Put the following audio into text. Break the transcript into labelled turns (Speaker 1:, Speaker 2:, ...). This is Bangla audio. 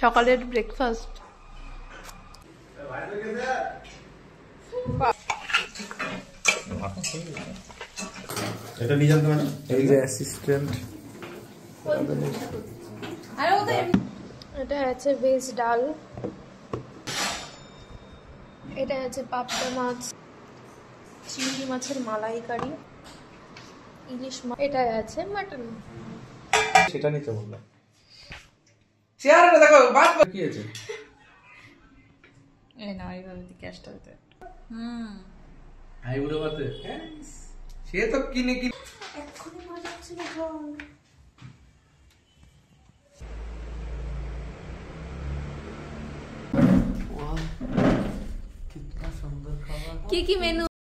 Speaker 1: সকালের ব্রেকফাস্ট
Speaker 2: এটা নিয়ে জানতে পারি এই যে অ্যাসিস্ট্যান্ট
Speaker 1: এটা আছে ভেজ ডাল, এটা আছে পাবদা মাছ, চিংড়ি মাছের মালাইকারি, ইলিশ মাছ, এটা আছে মাটন।
Speaker 2: সেটা নিতে বললাম। চেয়ারটা দেখো বাদ কি আছে
Speaker 3: এই না এইভাবে ক্যাশটা দিতে।
Speaker 2: আই বুড়ো বাতে সে তো কিনে কি
Speaker 1: এক্ষুনি মজা হচ্ছে দেখো।
Speaker 3: কি কি মেনু